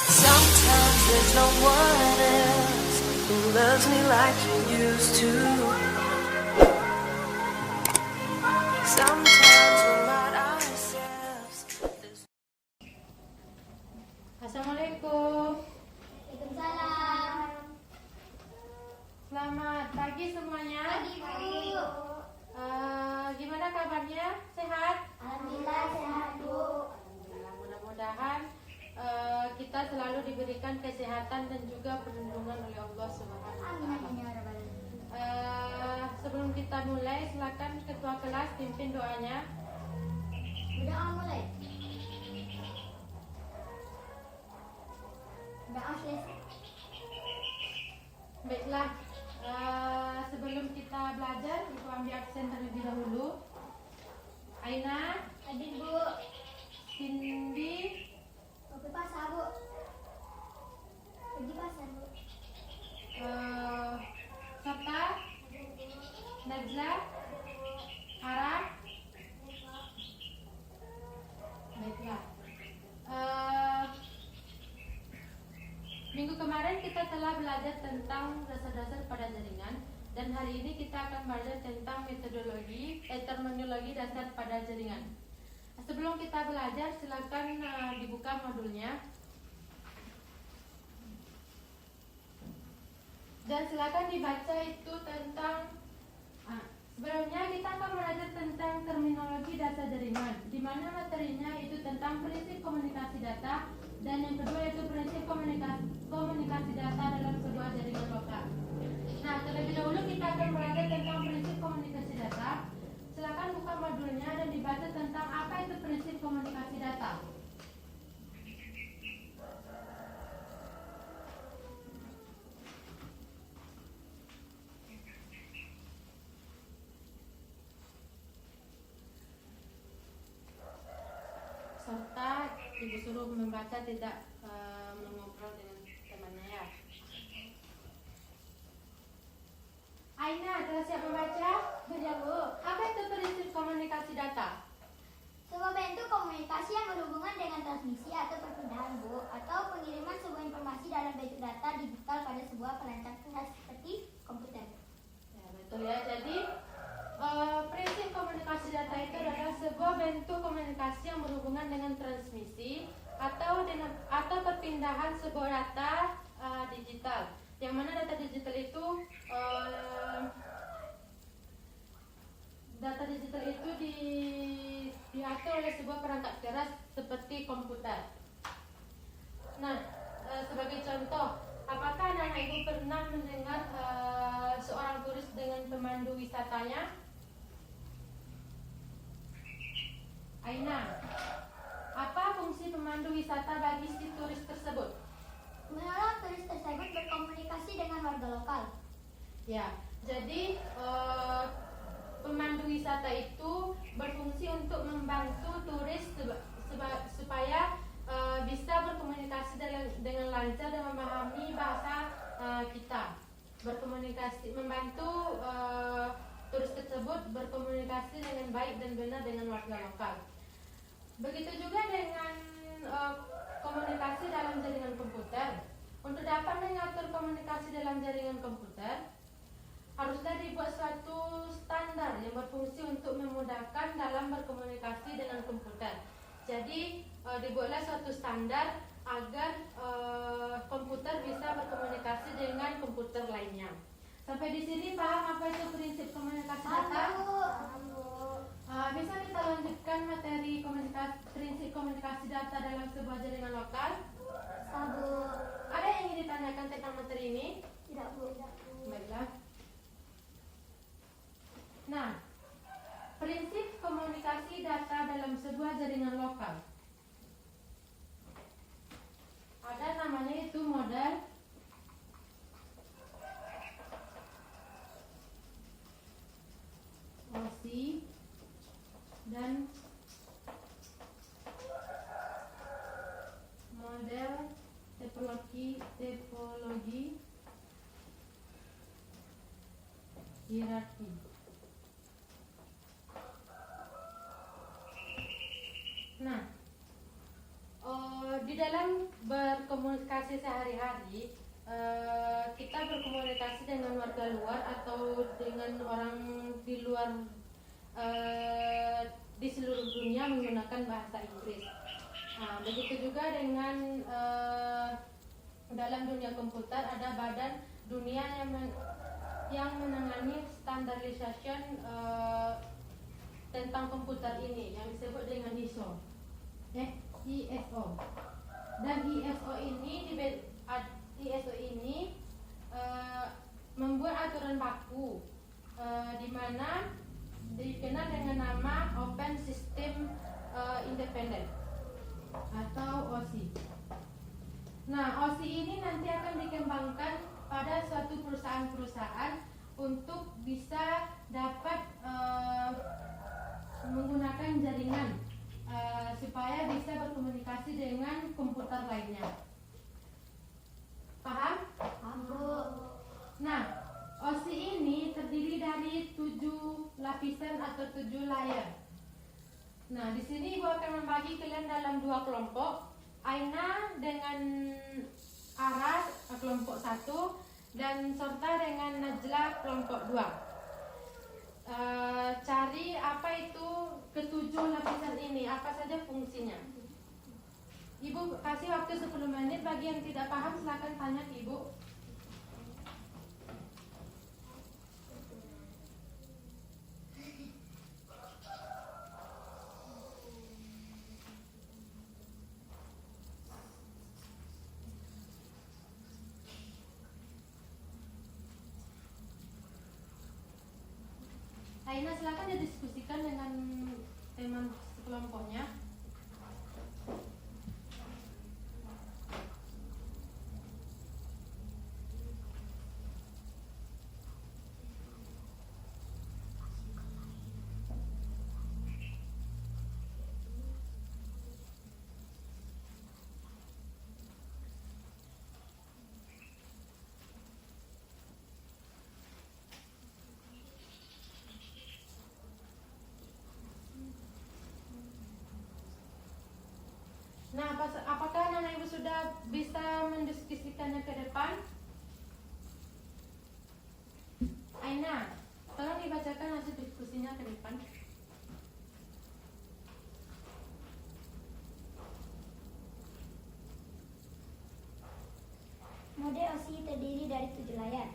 Sometimes there's no one else who loves me like you used to. Sometimes we're not ourselves. Assalamualaikum. Waalaikumsalam. Selamat pagi semuanya. Pagi, Bu. Gimana kabarnya? Sehat? Alhamdulillah sehat, Bu. Alhamdulillah. Mudah-mudahan kita selalu diberikan kesehatan dan juga perlindungan oleh Allah Subhanahu wa Amin, Ta'ala. amin ya rabbal alamin. Sebelum kita mulai, silakan ketua kelas pimpin doanya. Berdoa mulai. Doa selesai. Baiklah, sebelum kita belajar, Ibu ambil absen terlebih dahulu. Aina, Hadir, Bu. Cindy, Pergi pasar, Bu. Pergi pasar, Bu. Sata, Najla, Arah. Baiklah. Minggu kemarin kita telah belajar tentang dasar-dasar pada jaringan, dan hari ini kita akan belajar tentang terminologi dasar pada jaringan. Sebelum kita belajar, silakan dibuka modulnya. Dan silakan dibaca itu tentang sebelumnya kita akan belajar tentang terminologi data jaringan, di mana materinya itu tentang prinsip komunikasi data, dan yang kedua yaitu prinsip komunikasi data dalam sebuah jaringan lokal. Nah, terlebih dahulu kita akan belajar tentang prinsip komunikasi data. Silakan buka modulnya dan dibaca tentang apa itu prinsip komunikasi data. Serta Ibu suruh membaca, tidak mengobrol dengan temannya ya. Aina, telah siap membaca? Sudah, Bu. Apa itu prinsip komunikasi data? Sebuah bentuk komunikasi yang berhubungan dengan transmisi atau perpindahan, Bu, atau pengiriman sebuah informasi dalam bentuk data digital pada sebuah perangkat keras seperti komputer. Ya, betul ya. Jadi prinsip komunikasi data itu adalah sebuah bentuk komunikasi yang berhubungan dengan transmisi atau perpindahan sebuah data digital. Yang mana data digital itu diatur oleh sebuah perangkat keras seperti komputer. Nah, sebagai contoh, apakah anak-anak ibu pernah mendengar seorang turis dengan pemandu wisatanya? Aina, apa fungsi pemandu wisata bagi si turis tersebut? Menolong turis tersebut berkomunikasi dengan warga lokal. Ya, jadi pemandu wisata itu berfungsi untuk membantu turis supaya bisa berkomunikasi dengan lancar dan memahami bahasa kita. Membantu turis tersebut berkomunikasi dengan baik dan benar dengan warga lokal. Begitu juga dengan komunikasi dalam jaringan komputer. Untuk dapat mengatur komunikasi dalam jaringan komputer, haruslah dibuat suatu standar yang berfungsi untuk memudahkan dalam berkomunikasi dengan komputer. Jadi dibuatlah suatu standar agar komputer bisa berkomunikasi dengan komputer lainnya. Sampai di sini paham apa itu prinsip komunikasi data? Bisa kita lanjutkan materi prinsip komunikasi data dalam sebuah jaringan lokal? Sabu. Ada yang ingin ditanyakan tentang materi ini? Tidak, Bu. Baiklah. Nah, prinsip komunikasi data dalam sebuah jaringan lokal. Ada namanya itu model OSI dan model topologi hierarki. Nah, di dalam komunikasi sehari-hari, kita berkomunikasi dengan warga luar atau dengan orang di luar di seluruh dunia menggunakan bahasa Inggris. Begitu juga dengan dalam dunia komputer ada badan dunia yang menangani standardization tentang komputer ini yang disebut dengan ISO. Dan ISO ini membuat aturan baku di mana dikenal dengan nama Open System Independent atau OSI. Nah, OSI ini nanti akan dikembangkan pada suatu perusahaan-perusahaan untuk bisa dapat menggunakan jaringan supaya bisa berkomunikasi dengan komputer lainnya. Paham? Paham, Bu. Nah, OSI ini terdiri dari 7 lapisan atau 7 layer. Nah, di sini Ibu akan membagi kalian dalam 2 kelompok. Aina dengan Aras kelompok 1 dan Sorta dengan Najla kelompok 2. Cari apa itu ketujuh lapisan ini, apa saja fungsinya. Ibu kasih waktu 10 menit, bagi yang tidak paham silakan tanya ke Ibu. Aina silakan didiskusikan dengan teman sekelompoknya. Nah, apakah anak ibu sudah bisa mendiskusikannya ke depan? Aina, tolong dibacakan hasil diskusinya ke depan. Mode OSI terdiri dari 7 layar.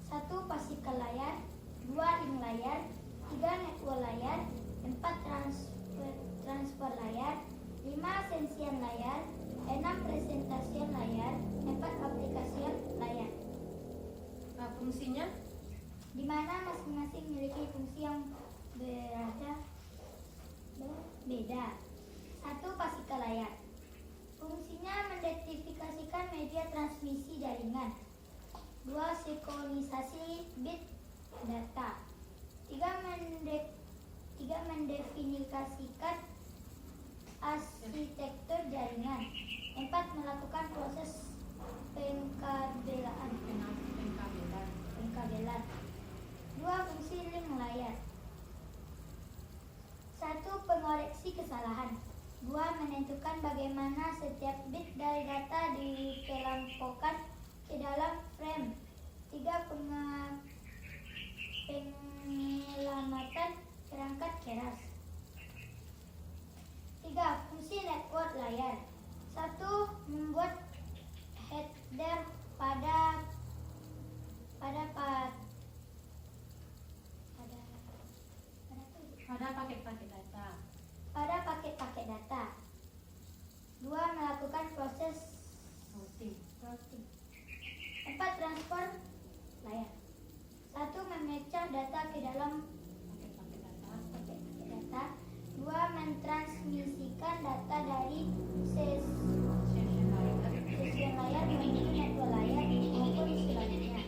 1 passive layar, 2 link layar, 3 network layar, 4 transfer layar, 5 sensian layar, 6 presentasian layar, 4 aplikasian layar. Nah, fungsinya? Di mana masing-masing memiliki fungsi yang berbeda. 1 passive layar. Fungsinya mendekodifikasikan media transmisi jaringan. 2 sinkronisasi bit data. 3 mendefinisikan arsitektur jaringan. 4 melakukan proses pengkabelan. 2 fungsi link layar. 1 pengoreksi kesalahan. 2 menentukan bagaimana setiap bit dari data dikelompokkan ke dalam frame. 3 penyelamatan perangkat keras. 3 fungsi network layar. 1 membuat header pada paket-paket data. 2 melakukan proses routing. 4 transfer layar. 1 memecah data ke dalam paket-paket data. 2 mentransmisikan data dari session layar menuju network layar maupun sebaliknya.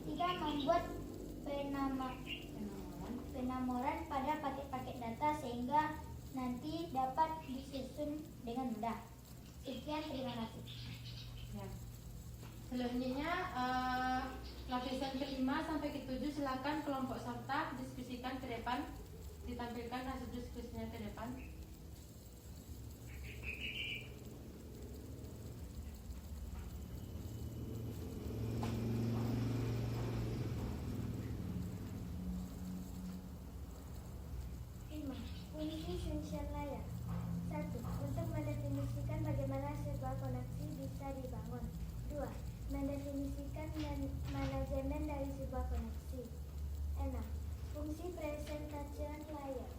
3 membuat penomoran pada paket-paket data sehingga nanti dapat disusun dengan mudah. Sekian, terima kasih. Ya. Selanjutnya lapisan ke-5 sampai ke-7 silakan kelompok serta diskusikan ke depan. Ditampilkan hasil diskusinya ke depan. manajemen dari sebuah koneksi. 6. Fungsi presentation layer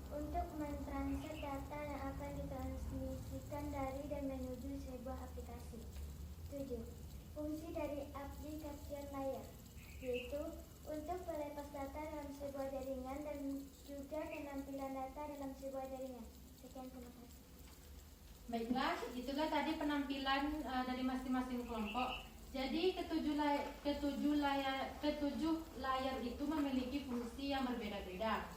untuk mentransfer data yang akan ditransmisikan dari dan menuju sebuah aplikasi. 7. Fungsi dari application layer yaitu untuk melepas data dalam sebuah jaringan dan juga penampilan data dalam sebuah jaringan. Sekian, terima kasih. Baiklah, itulah tadi penampilan dari masing-masing kelompok. Jadi ketujuh layar itu memiliki fungsi yang berbeda-beda.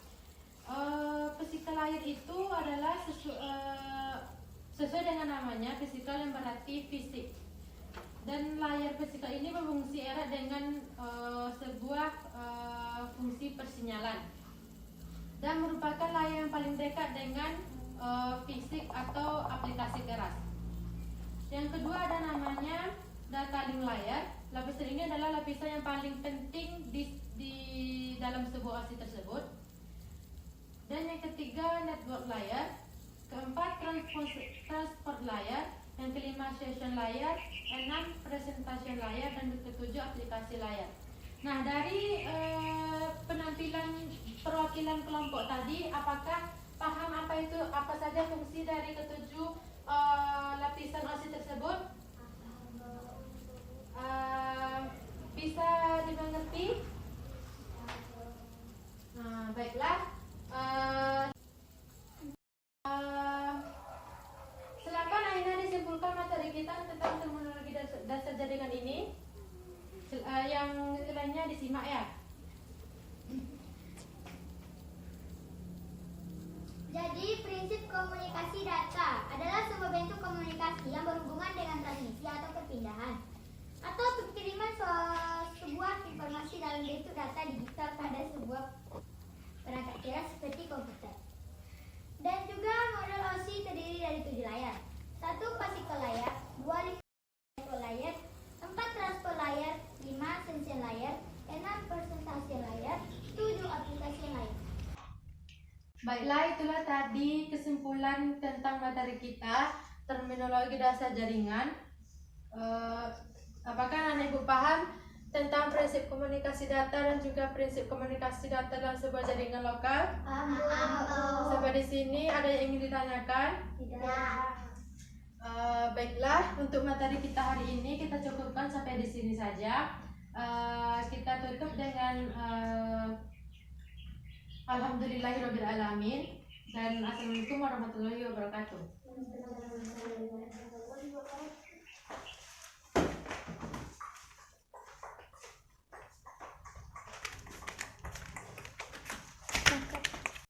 Physical layer itu adalah sesuai dengan namanya, physical yang berarti fisik. Dan layar fisikal ini berfungsi erat dengan sebuah fungsi persinyalan dan merupakan layar yang paling dekat dengan fisik atau aplikasi keras. Yang kedua ada namanya data link layer. Lapisan ini adalah lapisan yang paling penting di dalam sebuah OSI tersebut. Dan yang ketiga network layer. Keempat transport layer. Yang kelima session layer. 6 presentation layer. Dan ketujuh aplikasi layer. Nah, dari penampilan perwakilan kelompok tadi, apakah paham apa saja fungsi dari ketujuh lapisan OSI tersebut? Bisa dimengerti? Nah, baiklah. Silakan Aina disimpulkan materi kita tentang terminologi dasar jaringan ini. Yang lainnya disimak ya. Jadi, prinsip komunikasi data adalah sebuah bentuk komunikasi yang berhubungan dengan transmisi atau perpindahan atau pengiriman sebuah informasi dalam bentuk data digital pada sebuah perangkat cerdas seperti komputer. Dan juga model OSI terdiri dari 7 layar. 1 physical layer, 2 network layer, 4 transport layer, 5 sensor layer, 6 presentation layer, 7 aplikasi layer. Baiklah, itulah tadi kesimpulan tentang materi kita, terminologi dasar jaringan. Apakah anak ibu paham tentang prinsip komunikasi data dan juga prinsip komunikasi data dalam sebuah jaringan lokal? Sampai di sini ada yang ingin ditanyakan? Tidak. Baiklah, untuk materi kita hari ini kita cukupkan sampai di sini saja. Kita tutup dengan Alhamdulillahirobbilalamin dan assalamualaikum warahmatullahi wabarakatuh.